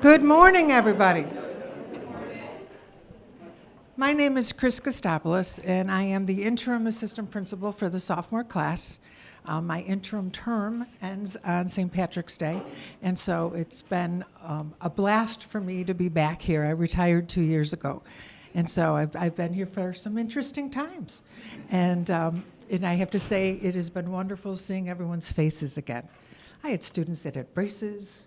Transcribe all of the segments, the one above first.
Good morning, everybody. My name is Chris Kostopoulos, and I am the interim assistant principal for the sophomore class. My interim term ends on St. Patrick's Day, and so it's been a blast for me to be back here. I retired 2 years ago, and so I've been here for some interesting times. And I have to say, it has been wonderful seeing everyone's faces again. I had students that had braces,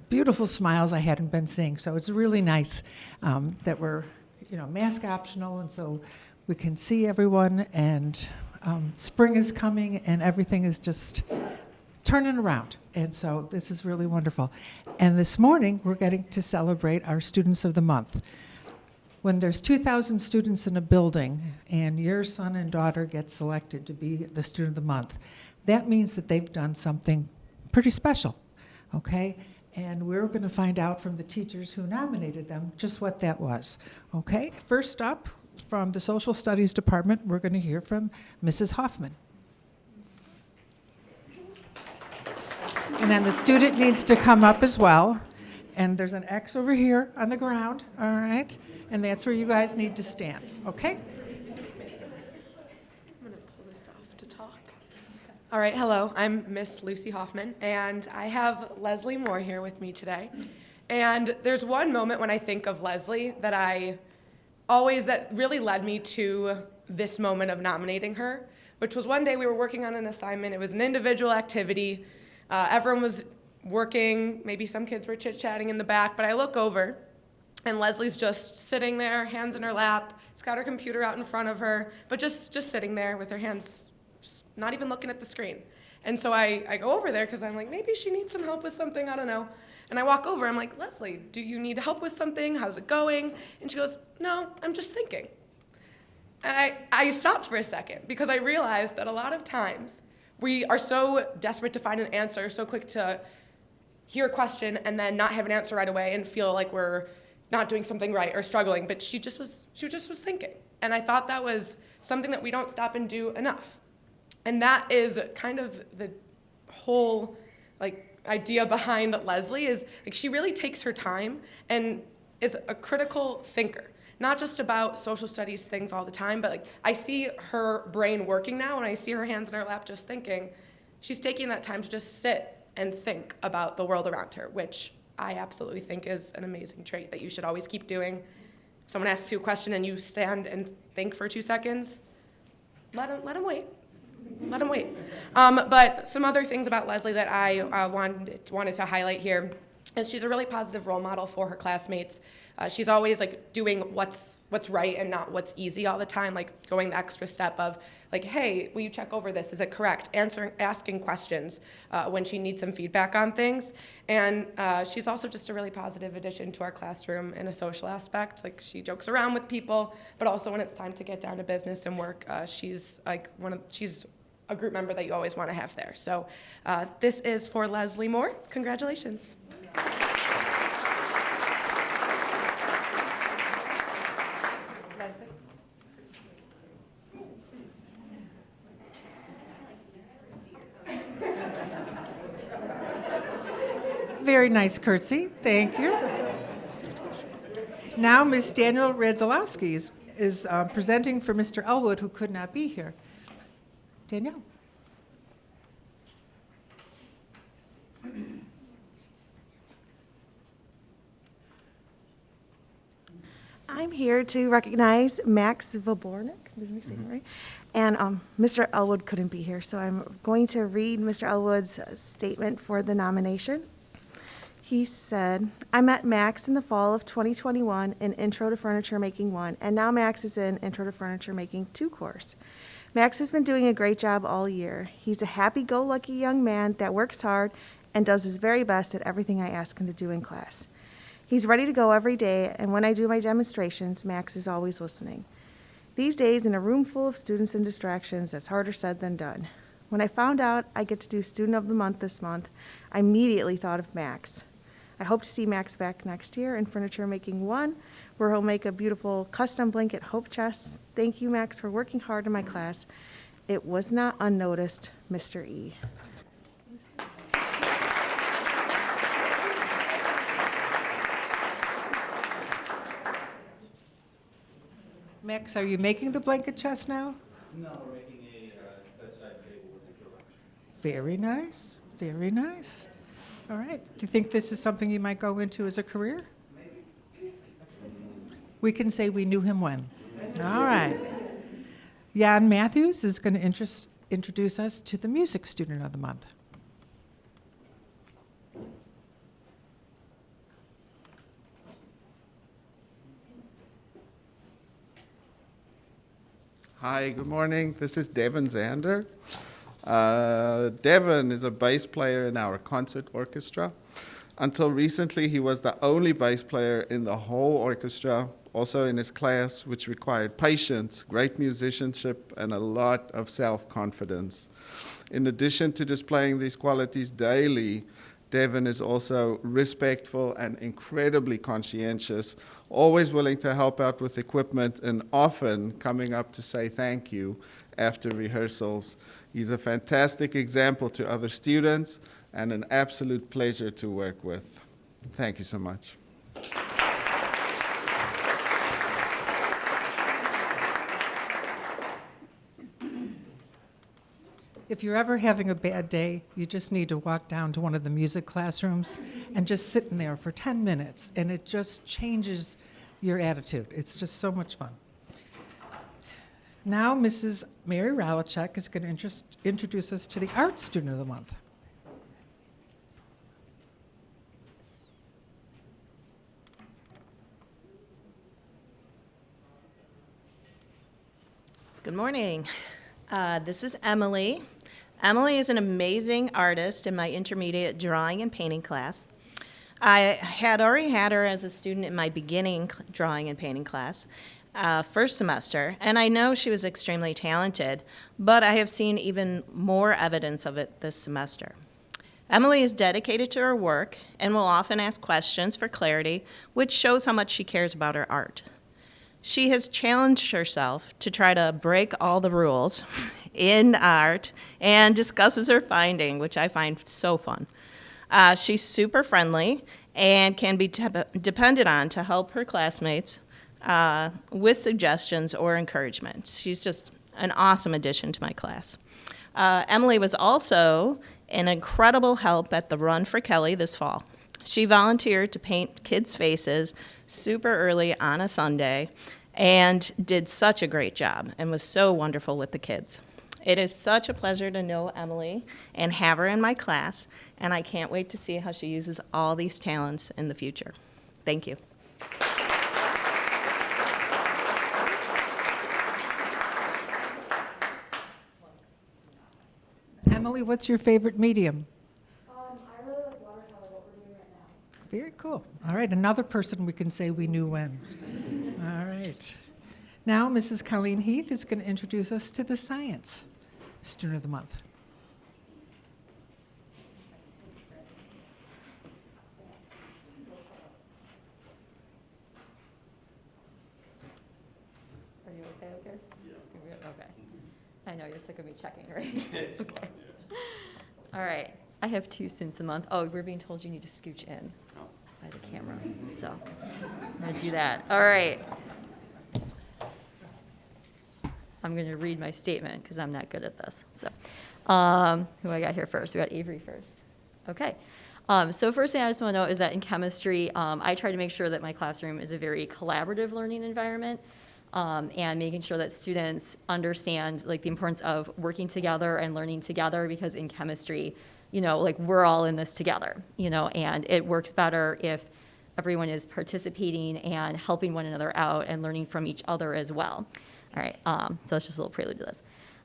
beautiful smiles I hadn't been seeing. So it's really nice that we're, mask optional, and so we can see everyone, and spring is coming, and everything is just turning around. And so this is really wonderful. And this morning, we're getting to celebrate our Students of the Month. When there's 2,000 students in a building, and your son and daughter get selected to be the Student of the Month, that means that they've done something pretty special, okay? And we're going to find out from the teachers who nominated them just what that was, okay? First up, from the Social Studies Department, we're going to hear from Mrs. Hoffman. And then the student needs to come up as well. And there's an X over here on the ground, all right? And that's where you guys need to stand, okay? All right, hello, I'm Miss Lucy Hoffman, and I have Leslie Moore here with me today. And there's one moment when I think of Leslie that really led me to this moment of nominating her, which was one day we were working on an assignment. It was an individual activity. Everyone was working, maybe some kids were chit-chatting in the back, but I look over, and Leslie's just sitting there, hands in her lap. She's got her computer out in front of her, but just sitting there with her hands not even looking at the screen. And so I go over there because I'm like, maybe she needs some help with something, I don't know. And I walk over, I'm like, Leslie, do you need help with something? How's it going? And she goes, no, I'm just thinking. And I stopped for a second because I realized that a lot of times we are so desperate to find an answer, so quick to hear a question and then not have an answer right away and feel like we're not doing something right or struggling. But she just was thinking. And I thought that was something that we don't stop and do enough. And that is kind of the whole idea behind Leslie is she really takes her time and is a critical thinker, not just about social studies things all the time, but I see her brain working now and I see her hands in her lap just thinking. She's taking that time to just sit and think about the world around her, which I absolutely think is an amazing trait that you should always keep doing. If someone asks you a question and you stand and think for 2 seconds, let them wait. Let them wait. But some other things about Leslie that I wanted to highlight here is she's a really positive role model for her classmates. She's always doing what's right and not what's easy all the time, going the extra step of hey, will you check over this? Is it correct? Asking questions when she needs some feedback on things. And she's also just a really positive addition to our classroom in a social aspect. She jokes around with people, but also when it's time to get down to business and work, she's she's a group member that you always want to have there. So this is for Leslie Moore. Congratulations. Leslie. Very nice curtsy, thank you. Now Ms. Daniel Radzilowski is presenting for Mr. Elwood, who could not be here. Danielle. I'm here to recognize Max Vabornik, did I say that right? And Mr. Elwood couldn't be here, so I'm going to read Mr. Elwood's statement for the nomination. He said, I met Max in the fall of 2021 in Intro to Furniture Making 1, and now Max is in Intro to Furniture Making 2 course. Max has been doing a great job all year. He's a happy-go-lucky young man that works hard and does his very best at everything I ask him to do in class. He's ready to go every day, and when I do my demonstrations, Max is always listening. These days, in a room full of students and distractions, that's harder said than done. When I found out I get to do Student of the Month this month, I immediately thought of Max. I hope to see Max back next year in Furniture Making 1, where he'll make a beautiful custom blanket hope chest. Thank you, Max, for working hard in my class. It was not unnoticed, Mr. E. Max, are you making the blanket chest now? No, we're making a bedside table with introduction. Very nice, very nice. All right. Do you think this is something you might go into as a career? Maybe. We can say we knew him when. All right. Jan Matthews is going to introduce us to the Music Student of the Month. Hi, good morning. This is Devin Zander. Devin is a bass player in our concert orchestra. Until recently, he was the only bass player in the whole orchestra, also in his class, which required patience, great musicianship, and a lot of self-confidence. In addition to displaying these qualities daily, Devin is also respectful and incredibly conscientious, always willing to help out with equipment and often coming up to say thank you after rehearsals. He's a fantastic example to other students and an absolute pleasure to work with. Thank you so much. If you're ever having a bad day, you just need to walk down to one of the music classrooms and just sit in there for 10 minutes, and it just changes your attitude. It's just so much fun. Now, Mrs. Mary Ralichek is going to introduce us to the Art Student of the Month. Good morning. This is Emily. Emily is an amazing artist in my intermediate drawing and painting class. I had already had her as a student in my beginning drawing and painting class, first semester, and I know she was extremely talented, but I have seen even more evidence of it this semester. Emily is dedicated to her work and will often ask questions for clarity, which shows how much she cares about her art. She has challenged herself to try to break all the rules in art and discusses her finding, which I find so fun. She's super friendly and can be depended on to help her classmates with suggestions or encouragement. She's just an awesome addition to my class. Emily was also an incredible help at the Run for Kelly this fall. She volunteered to paint kids' faces super early on a Sunday and did such a great job and was so wonderful with the kids. It is such a pleasure to know Emily and have her in my class, and I can't wait to see how she uses all these talents in the future. Thank you. Emily, what's your favorite medium? I really like watercolor, what we're doing right now. Very cool. All right, another person we can say we knew when. All right. Now, Mrs. Colleen Heath is going to introduce us to the Science Student of the Month. Are you okay? Yeah. Okay. I know, you're sick of me checking, right? Okay. All right. I have two students of the month. Oh, we're being told you need to scooch in by the camera. So I'm going to do that. All right. I'm going to read my statement because I'm not good at this. So who I got here first? We got Avery first. Okay. So first thing I just want to know is that in chemistry, I try to make sure that my classroom is a very collaborative learning environment. And making sure that students understand like the importance of working together and learning together, because in chemistry, you know, like we're all in this together, you know, and it works better if everyone is participating and helping one another out and learning from each other as well. All right, so that's just a little prelude to this.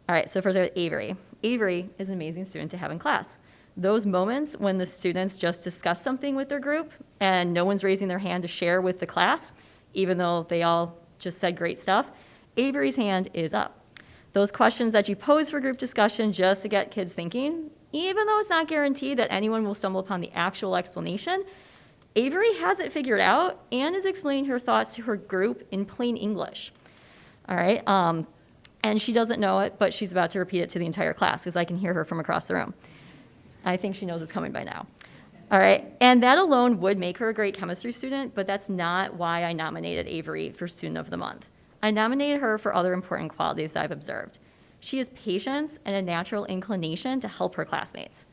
All right, so first I have Avery. Avery is an amazing student to have in class. Those moments when the students just discuss something with their group and no one's raising their hand to share with the class, even though they all just said great stuff, Avery's hand is up. Those questions that you pose for group discussion just to get kids thinking, even though it's not guaranteed that anyone will stumble upon the actual explanation, Avery has it figured out and is explaining her thoughts to her group in plain English. All right, and she doesn't know it, but she's about to repeat it to the entire class because I can hear her from across the room. I think she knows it's coming by now. All right, and that alone would make her a great chemistry student, but that's not why I nominated Avery for Student of the Month. I nominated her for other important qualities that I've observed. She has patience and a natural inclination to help her classmates.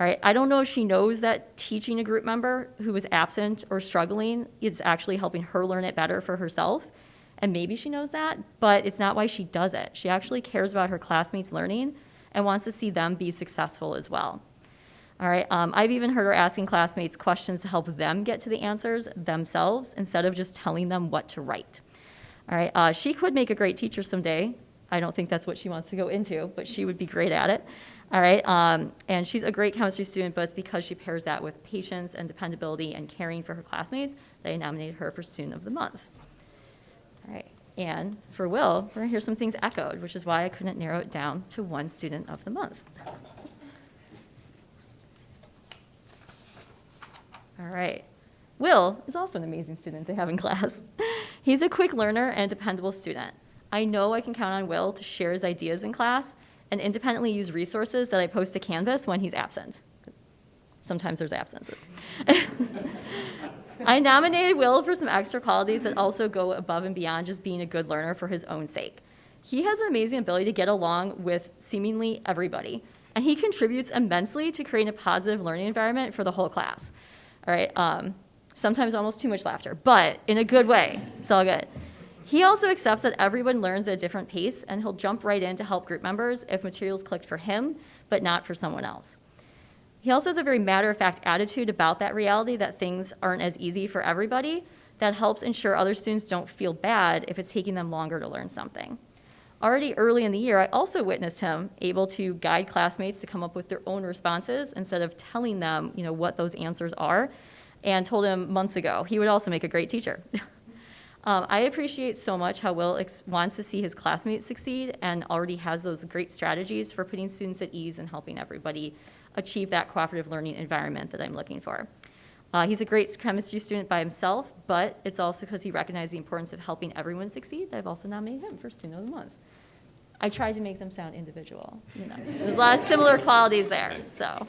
All right, I don't know if she knows that teaching a group member who is absent or struggling is actually helping her learn it better for herself. And maybe she knows that, but it's not why she does it. She actually cares about her classmates' learning and wants to see them be successful as well. All right, I've even heard her asking classmates questions to help them get to the answers themselves instead of just telling them what to write. All right, she could make a great teacher someday. I don't think that's what she wants to go into, but she would be great at it. All right, and she's a great chemistry student, but it's because she pairs that with patience and dependability and caring for her classmates that I nominated her for Student of the Month. All right, and for Will, we're gonna hear some things echoed, which is why I couldn't narrow it down to one Student of the Month. All right. Will is also an amazing student to have in class. He's a quick learner and dependable student. I know I can count on Will to share his ideas in class and independently use resources that I post to Canvas when he's absent. Sometimes there's absences. I nominated Will for some extra qualities that also go above and beyond just being a good learner for his own sake. He has an amazing ability to get along with seemingly everybody, and he contributes immensely to creating a positive learning environment for the whole class. All right, sometimes almost too much laughter, but in a good way. It's all good. He also accepts that everyone learns at a different pace, and he'll jump right in to help group members if materials clicked for him, but not for someone else. He also has a very matter-of-fact attitude about that reality that things aren't as easy for everybody that helps ensure other students don't feel bad if it's taking them longer to learn something. Already early in the year, I also witnessed him able to guide classmates to come up with their own responses instead of telling them, what those answers are, and told him months ago he would also make a great teacher. I appreciate so much how Will wants to see his classmates succeed and already has those great strategies for putting students at ease and helping everybody achieve that cooperative learning environment that I'm looking for. He's a great chemistry student by himself, but it's also because he recognized the importance of helping everyone succeed that I've also nominated him for Student of the Month. I tried to make them sound individual. There's a lot of similar qualities there, so.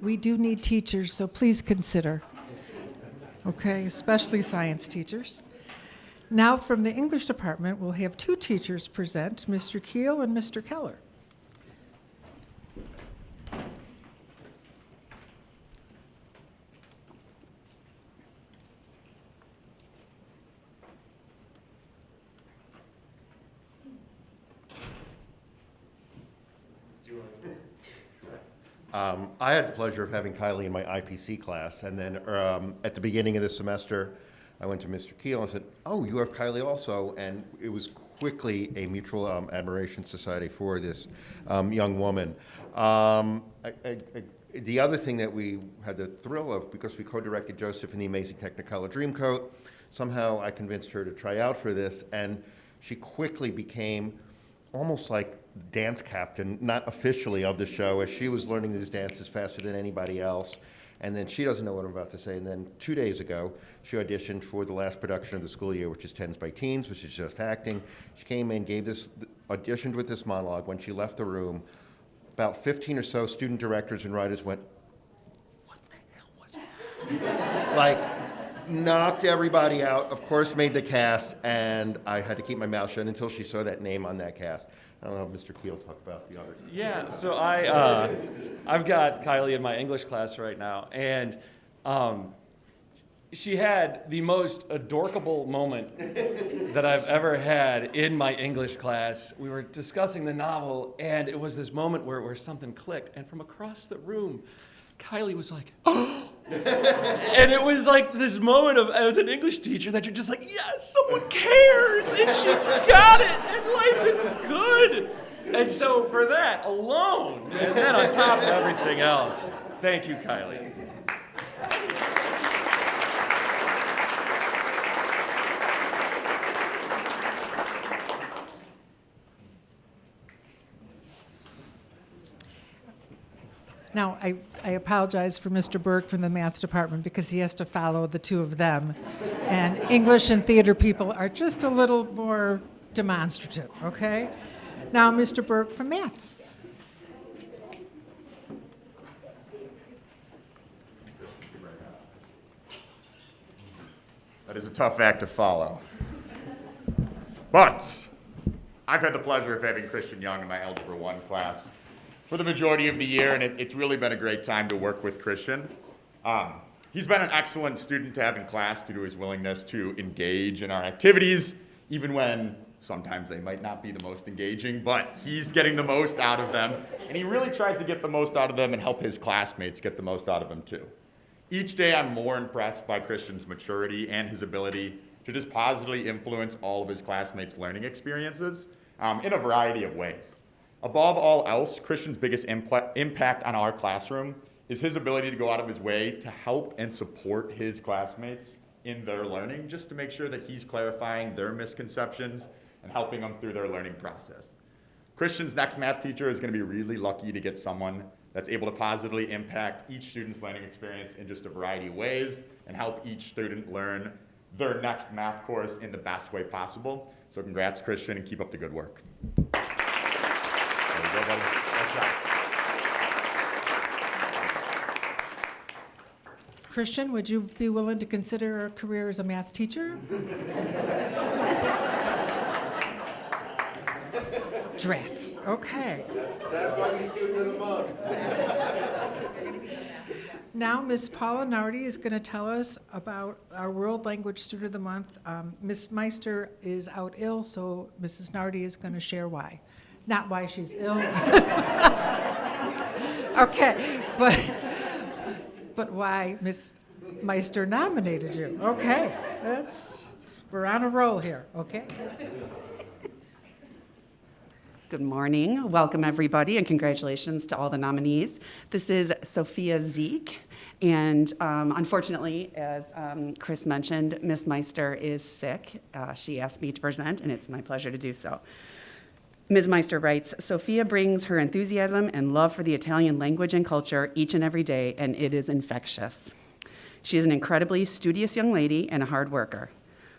We do need teachers, so please consider. Okay, especially science teachers. Now from the English department, we'll have two teachers present, Mr. Keel and Mr. Keller. I had the pleasure of having Kylie in my IPC class, and then at the beginning of the semester, I went to Mr. Keel and said, "Oh, you have Kylie also," and it was quickly a mutual admiration society for this young woman. The other thing that we had the thrill of, because we co-directed Joseph in the Amazing Technicolor Dreamcoat, somehow I convinced her to try out for this, and she quickly became almost like dance captain, not officially of the show, as she was learning these dances faster than anybody else. And then she doesn't know what I'm about to say. And then 2 days ago, she auditioned for the last production of the school year, which is Tens by Teens, which is just acting. She came in, auditioned with this monologue. When she left the room, about 15 or so student directors and writers went, "What the hell was that?" Like, knocked everybody out, of course made the cast, and I had to keep my mouth shut until she saw that name on that cast. I don't know, Mr. Keel, talk about the other. Yeah, so I've got Kylie in my English class right now, and she had the most adorable moment that I've ever had in my English class. We were discussing the novel, and it was this moment where something clicked, and from across the room, Kylie was like, "Oh!" And it was like this moment of, as an English teacher, that you're just like, yes, someone cares, and she got it, and life is good. And so for that alone, and then on top of everything else, thank you, Kylie. Now, I apologize for Mr. Burke from the math department because he has to follow the two of them. And English and theater people are just a little more demonstrative, okay? Now, Mr. Burke from math. That is a tough act to follow. But I've had the pleasure of having Christian Young in my Algebra 1 class for the majority of the year, and it's really been a great time to work with Christian. He's been an excellent student to have in class due to his willingness to engage in our activities, even when sometimes they might not be the most engaging, but he's getting the most out of them, and he really tries to get the most out of them and help his classmates get the most out of them too. Each day I'm more impressed by Christian's maturity and his ability to just positively influence all of his classmates' learning experiences in a variety of ways. Above all else, Christian's biggest impact on our classroom is his ability to go out of his way to help and support his classmates in their learning, just to make sure that he's clarifying their misconceptions and helping them through their learning process. Christian's next math teacher is going to be really lucky to get someone that's able to positively impact each student's learning experience in just a variety of ways and help each student learn their next math course in the best way possible. So congrats, Christian, and keep up the good work. There you go, buddy. Nice job. Christian, would you be willing to consider a career as a math teacher? Drats. Okay. That's why you student of the month. Now, Ms. Paula Nardi is going to tell us about our World Language Student of the Month. Ms. Meister is out ill, so Mrs. Nardi is going to share why. Not why she's ill. Okay, but why Ms. Meister nominated you. Okay, we're on a roll here, okay? Good morning. Welcome, everybody, and congratulations to all the nominees. This is Sophia Zeke, and unfortunately, as Chris mentioned, Ms. Meister is sick. She asked me to present, and it's my pleasure to do so. Ms. Meister writes, Sophia brings her enthusiasm and love for the Italian language and culture each and every day, and it is infectious. She is an incredibly studious young lady and a hard worker.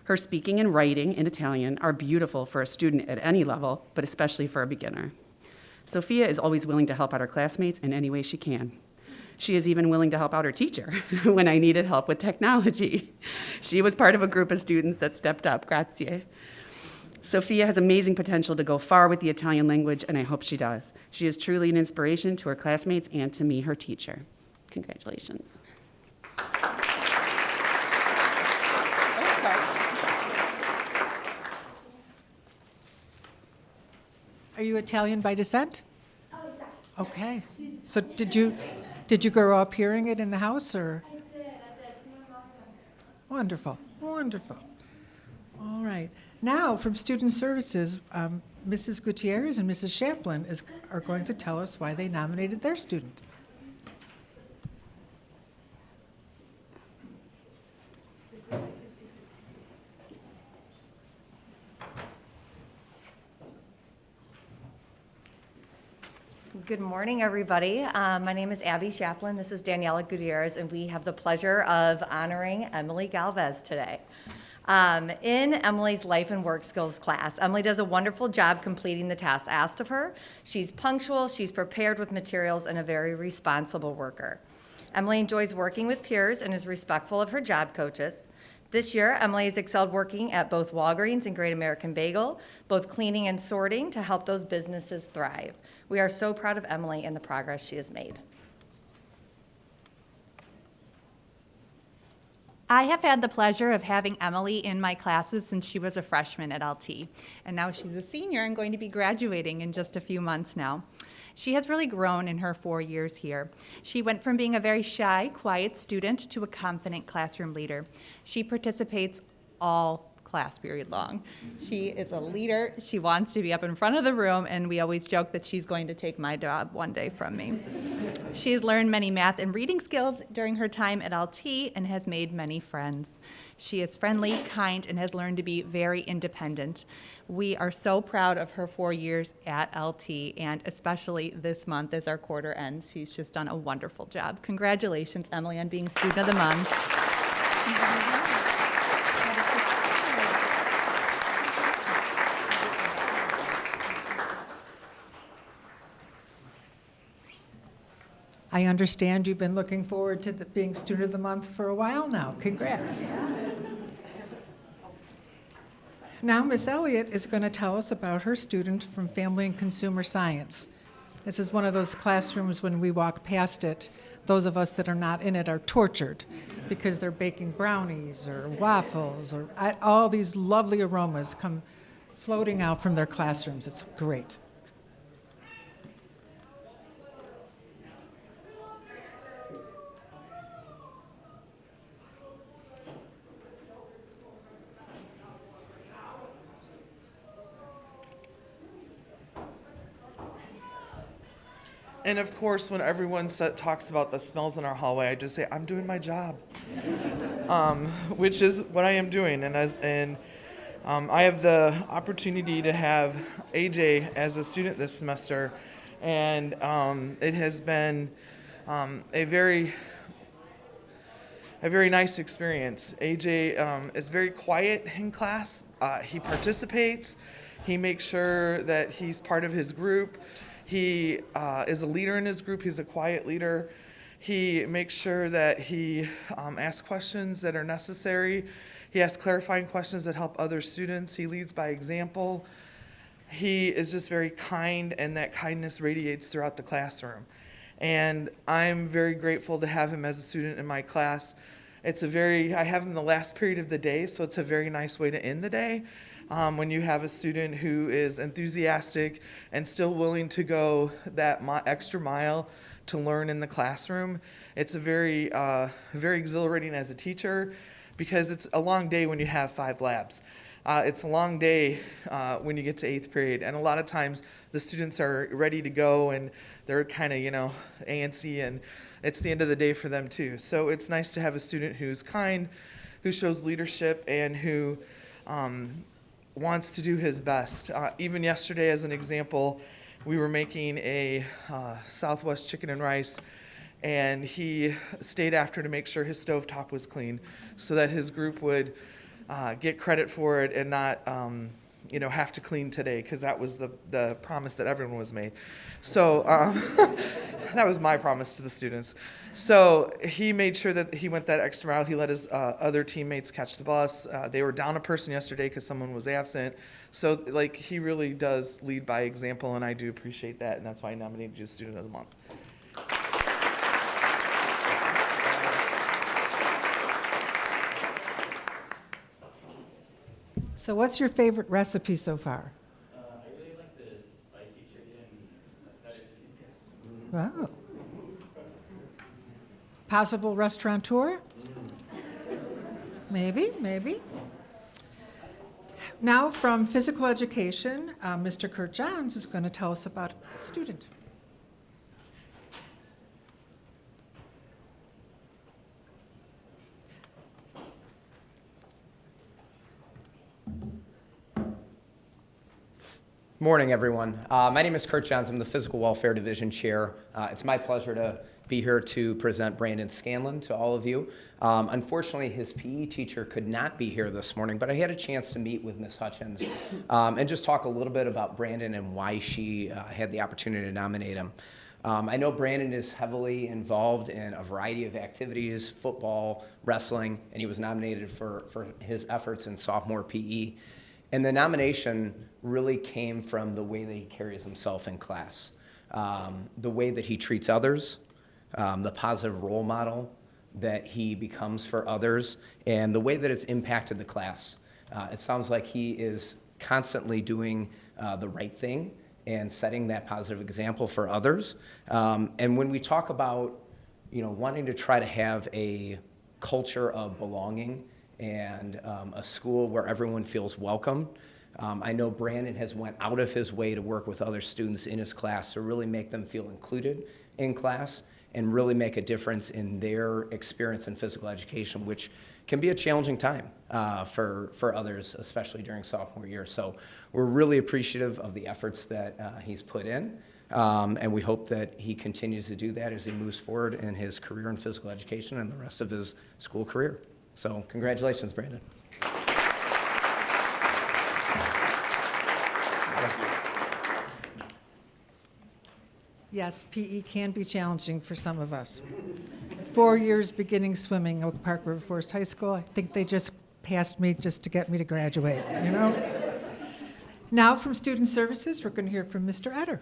Her speaking and writing in Italian are beautiful for a student at any level, but especially for a beginner. Sophia is always willing to help out her classmates in any way she can. She is even willing to help out her teacher when I needed help with technology. She was part of a group of students that stepped up. Grazie. Sophia has amazing potential to go far with the Italian language, and I hope she does. She is truly an inspiration to her classmates and to me, her teacher. Congratulations. Are you Italian by descent? Oh, yes. Okay. So did you grow up hearing it in the house, or? I did. My mom. Wonderful, wonderful. All right. Now, from Student Services, Mrs. Gutierrez and Mrs. Chaplin are going to tell us why they nominated their student. Good morning, everybody. My name is Abby Chaplin. This is Daniela Gutierrez, and we have the pleasure of honoring Emily Galvez today. In Emily's life and work skills class, Emily does a wonderful job completing the tasks asked of her. She's punctual, she's prepared with materials, and a very responsible worker. Emily enjoys working with peers and is respectful of her job coaches. This year, Emily has excelled working at both Walgreens and Great American Bagel, both cleaning and sorting to help those businesses thrive. We are so proud of Emily and the progress she has made. I have had the pleasure of having Emily in my classes since she was a freshman at LT, and now she's a senior and going to be graduating in just a few months now. She has really grown in her 4 years here. She went from being a very shy, quiet student to a confident classroom leader. She participates all class period long. She is a leader. She wants to be up in front of the room, and we always joke that she's going to take my job one day from me. She has learned many math and reading skills during her time at LT and has made many friends. She is friendly, kind, and has learned to be very independent. We are so proud of her 4 years at LT, and especially this month as our quarter ends. She's just done a wonderful job. Congratulations, Emily, on being Student of the Month. I understand you've been looking forward to being Student of the Month for a while now. Congrats. Now, Miss Elliott is going to tell us about her student from Family and Consumer Science. This is one of those classrooms when we walk past it, those of us that are not in it are tortured because they're baking brownies or waffles or all these lovely aromas come floating out from their classrooms. It's great. And of course, when everyone talks about the smells in our hallway, I just say, I'm doing my job, which is what I am doing. And I have the opportunity to have AJ as a student this semester, and it has been a very nice experience. AJ is very quiet in class. He participates. He makes sure that he's part of his group. He is a leader in his group. He's a quiet leader. He makes sure that he asks questions that are necessary. He asks clarifying questions that help other students. He leads by example. He is just very kind, and that kindness radiates throughout the classroom. And I'm very grateful to have him as a student in my class. I have him the last period of the day, so it's a very nice way to end the day. When you have a student who is enthusiastic and still willing to go that extra mile to learn in the classroom, it's a very exhilarating as a teacher, because it's a long day when you have 5 labs. It's a long day when you get to 8th period, and a lot of times the students are ready to go and they're kind of, antsy, and it's the end of the day for them too. So it's nice to have a student who's kind, who shows leadership, and who wants to do his best. Even yesterday, as an example, we were making a Southwest chicken and rice, and he stayed after to make sure his stovetop was clean so that his group would get credit for it and not have to clean today, because that was the promise that everyone was made. So that was my promise to the students. So he made sure that he went that extra mile. He let his other teammates catch the bus. They were down a person yesterday because someone was absent. So he really does lead by example, and I do appreciate that, and that's why I nominated you as Student of the Month. So what's your favorite recipe so far? I really like the spicy chicken. Wow. Possible restaurateur? Maybe. Now, from physical education, Mr. Kurt Johns is going to tell us about a student. Morning, everyone. My name is Kurt Johns. I'm the Physical Welfare Division Chair. It's my pleasure to be here to present Brandon Scanlon to all of you. Unfortunately, his PE teacher could not be here this morning, but I had a chance to meet with Ms. Hutchins and just talk a little bit about Brandon and why she had the opportunity to nominate him. I know Brandon is heavily involved in a variety of activities, football, wrestling, and he was nominated for his efforts in sophomore PE. And the nomination really came from the way that he carries himself in class, the way that he treats others, the positive role model that he becomes for others, and the way that it's impacted the class. It sounds like he is constantly doing the right thing and setting that positive example for others. And when we talk about, wanting to try to have a culture of belonging and a school where everyone feels welcome, I know Brandon has went out of his way to work with other students in his class to really make them feel included in class and really make a difference in their experience in physical education, which can be a challenging time for others, especially during sophomore year. So we're really appreciative of the efforts that he's put in, and we hope that he continues to do that as he moves forward in his career in physical education and the rest of his school career. So congratulations, Brandon. Yes, PE can be challenging for some of us. 4 years beginning swimming at Oak Park River Forest High School. I think they just passed me just to get me to graduate, you know? Now from Student Services, we're going to hear from Mr. Etter.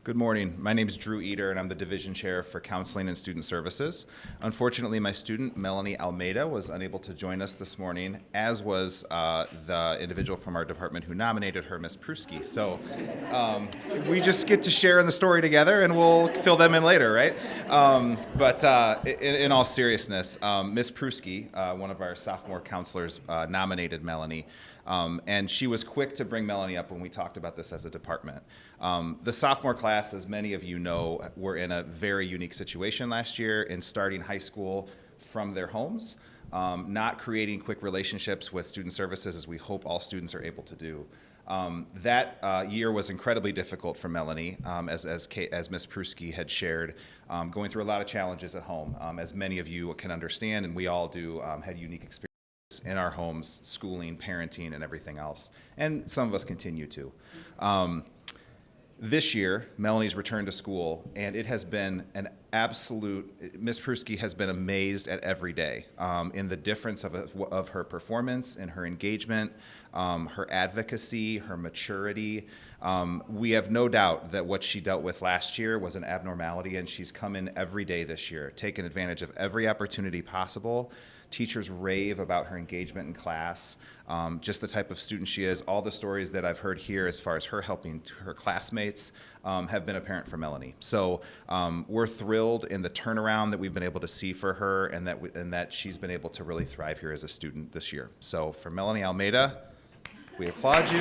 Good morning. My name is Drew Eater, and I'm the Division Chair for Counseling and Student Services. Unfortunately, my student, Melanie Almeida, was unable to join us this morning, as was the individual from our department who nominated her, Ms. Pruski. So we just get to share in the story together, and we'll fill them in later, right? But in all seriousness, Ms. Pruski, one of our sophomore counselors, nominated Melanie. And she was quick to bring Melanie up when we talked about this as a department. The sophomore class, as many of you know, were in a very unique situation last year in starting high school from their homes, not creating quick relationships with student services as we hope all students are able to do. That year was incredibly difficult for Melanie, as Ms. Pruski had shared, going through a lot of challenges at home. As many of you can understand, and we all do, had unique experiences in our homes, schooling, parenting, and everything else. And some of us continue to. This year, Melanie's returned to school, and it has been an absolute, Ms. Pruski has been amazed at every day in the difference of her performance, in her engagement, her advocacy, her maturity. We have no doubt that what she dealt with last year was an abnormality, and she's come in every day this year, taken advantage of every opportunity possible. Teachers rave about her engagement in class, just the type of student she is. All the stories that I've heard here as far as her helping her classmates have been apparent for Melanie. So we're thrilled in the turnaround that we've been able to see for her, and that she's been able to really thrive here as a student this year. So for Melanie Almeida, we applaud you.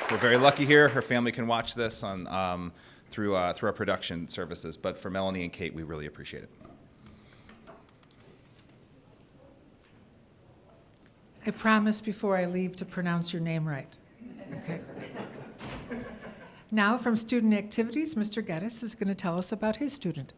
We're very lucky here. Her family can watch this on through our production services. But for Melanie and Kate, we really appreciate it. I promise before I leave to pronounce your name right. Okay. Now from Student Activities, Mr. Geddes is going to tell us about his student.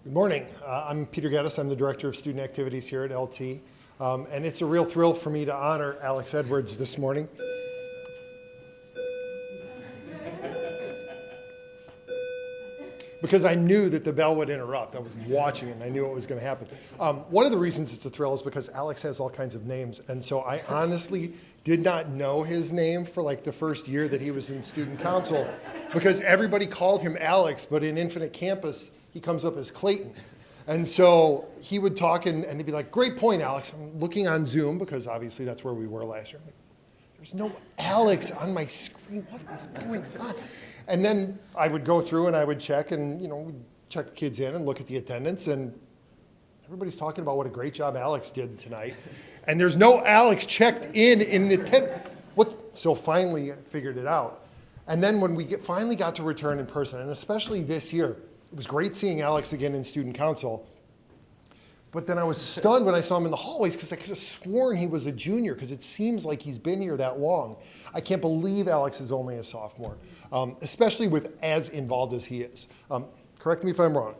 Good morning. I'm Peter Geddes. I'm the Director of Student Activities here at LT. And it's a real thrill for me to honor Alex Edwards this morning. Because I knew that the bell would interrupt. I was watching it and I knew what was going to happen. One of the reasons it's a thrill is because Alex has all kinds of names. And so I honestly did not know his name for like the first year that he was in student council, because everybody called him Alex, but in Infinite Campus, he comes up as Clayton. And so he would talk and he'd be like, great point, Alex. I'm looking on Zoom because obviously that's where we were last year. I'm like, there's no Alex on my screen. What is going on? And then I would go through and I would check and, we'd check the kids in and look at the attendance, and everybody's talking about what a great job Alex did tonight. And there's no Alex checked in the tent. So finally I figured it out. And then when we finally got to return in person, and especially this year, it was great seeing Alex again in student council. But then I was stunned when I saw him in the hallways because I could have sworn he was a junior, because it seems like he's been here that long. I can't believe Alex is only a sophomore, especially with as involved as he is. Correct me if I'm wrong.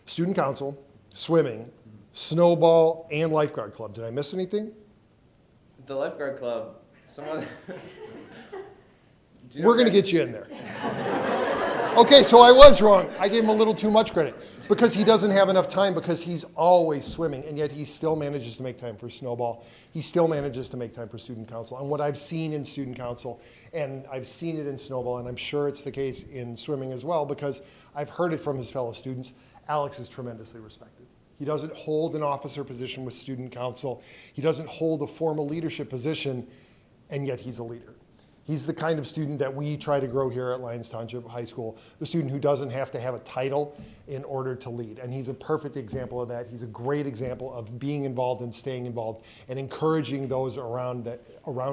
Student council, swimming, snowball, and lifeguard club. Did I miss anything? The lifeguard club, someone... We're going to get you in there. Okay, so I was wrong. I gave him a little too much credit because he doesn't have enough time, because he's always swimming, and yet he still manages to make time for snowball. He still manages to make time for student council. And what I've seen in student council, and I've seen it in snowball, and I'm sure it's the case in swimming as well, because I've heard it from his fellow students, Alex is tremendously respected. He doesn't hold an officer position with student council. He doesn't hold a formal leadership position, and yet he's a leader. He's the kind of student that we try to grow here at Lyons Township High School, the student who doesn't have to have a title in order to lead. And he's a perfect example of that. He's a great example of being involved and staying involved and encouraging those around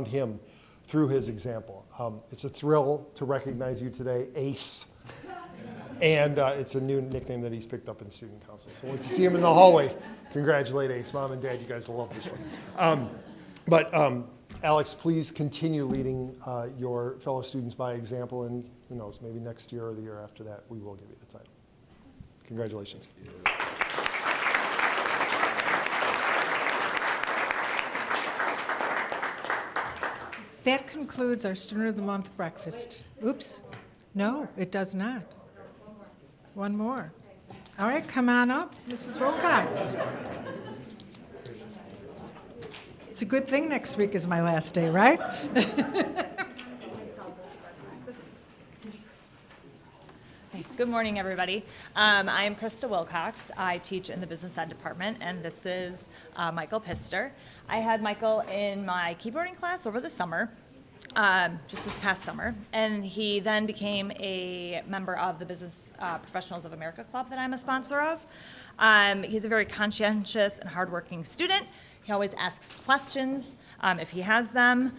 him through his example. It's a thrill to recognize you today, Ace. And it's a new nickname that he's picked up in student council. So if you see him in the hallway, congratulate Ace. Mom and Dad, you guys will love this one. Alex, please continue leading your fellow students by example, and who knows, maybe next year or the year after that, we will give you the title. Congratulations. That concludes our Student of the Month breakfast. Oops, no, it does not. One more. All right, come on up, Mrs. Wilcox. It's a good thing next week is my last day, right? Good morning, everybody. I'm Krista Wilcox. I teach in the Business Ed department, and this is Michael Pister. I had Michael in my keyboarding class over the summer, just this past summer, and he then became a member of the Business Professionals of America Club that I'm a sponsor of. He's a very conscientious and hardworking student. He always asks questions if he has them.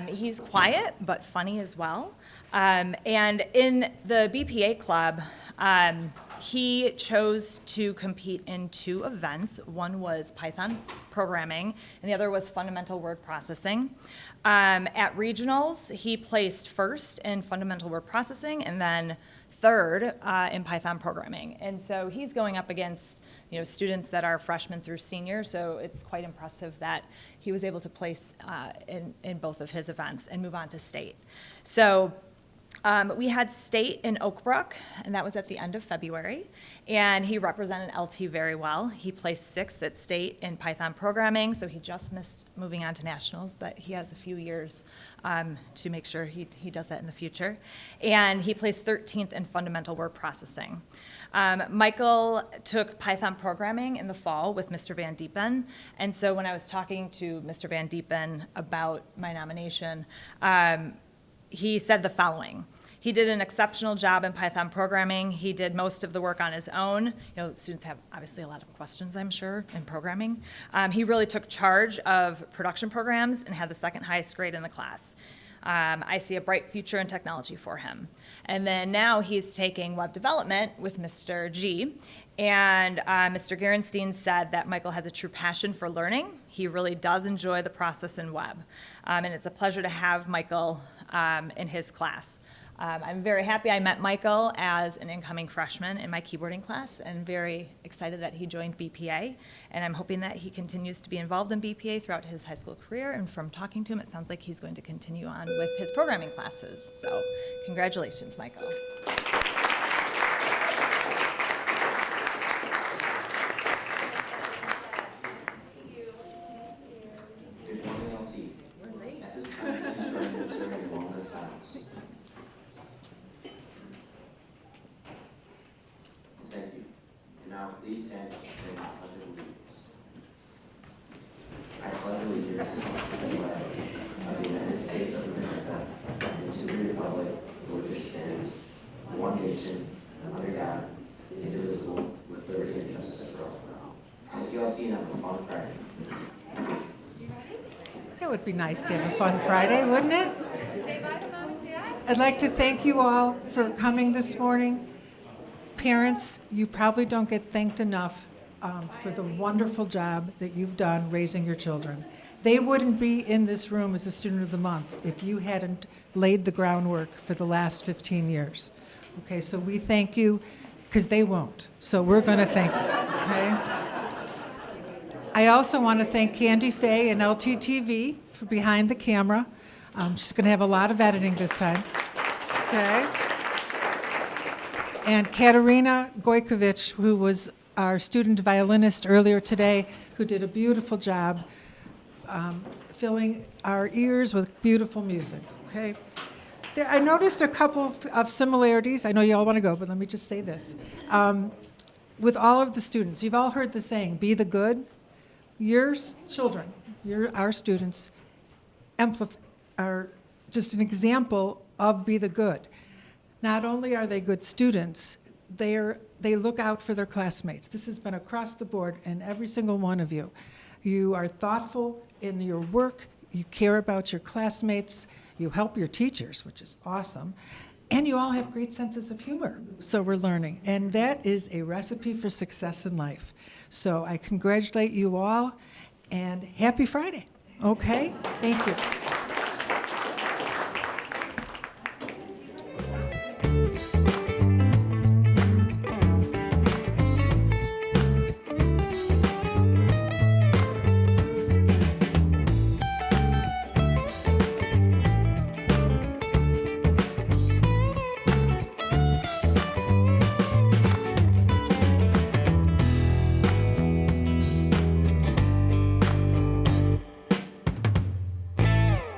He's quiet but funny as well. And in the BPA club, he chose to compete in 2 events. One was Python programming, and the other was fundamental word processing. At regionals, he placed first in fundamental word processing and then third in Python programming. And so he's going up against students that are freshmen through senior, so it's quite impressive that he was able to place in both of his events and move on to state. So we had state in Oak Brook, and that was at the end of February, and he represented LT very well. He placed 6th at state in Python programming, so he just missed moving on to nationals, but he has a few years to make sure he does that in the future. And he placed 13th in fundamental word processing. Michael took Python programming in the fall with Mr. Van Diepen, and so when I was talking to Mr. Van Diepen about my nomination, he said the following. He did an exceptional job in Python programming. He did most of the work on his own. Students have obviously a lot of questions, I'm sure, in programming. He really took charge of production programs and had the 2nd highest grade in the class. I see a bright future in technology for him. And then now he's taking web development with Mr. G. And Mr. Gerenstein said that Michael has a true passion for learning. He really does enjoy the process in web. And it's a pleasure to have Michael in his class. I'm very happy I met Michael as an incoming freshman in my keyboarding class and very excited that he joined BPA. And I'm hoping that he continues to be involved in BPA throughout his high school career. And from talking to him, it sounds like he's going to continue on with his programming classes. So congratulations, Michael. Please stand and say the Pledge of Allegiance. I pledge allegiance to the flag of the United States of America and to the republic for which it stands, one nation, under God, indivisible, with liberty and justice for all. Thank you all. See you on a fun Friday. It would be nice to have a fun Friday, wouldn't it? I'd like to thank you all for coming this morning. Parents, you probably don't get thanked enough for the wonderful job that you've done raising your children. They wouldn't be in this room as a Student of the Month if you hadn't laid the groundwork for the last 15 years. Okay, so we thank you, because they won't. So we're going to thank you, okay? I also want to thank Candy Faye and LTTV for behind the camera. She's going to have a lot of editing this time, okay? And Katerina Gojkovic, who was our student violinist earlier today, who did a beautiful job filling our ears with beautiful music, okay? I noticed a couple of similarities. I know you all want to go, but let me just say this. With all of the students, you've all heard the saying, be the good. Your children, our students, are just an example of be the good. Not only are they good students, they look out for their classmates. This has been across the board in every single one of you. You are thoughtful in your work, you care about your classmates, you help your teachers, which is awesome, and you all have great senses of humor, so we're learning. And that is a recipe for success in life. So I congratulate you all, and happy Friday. Okay, thank you.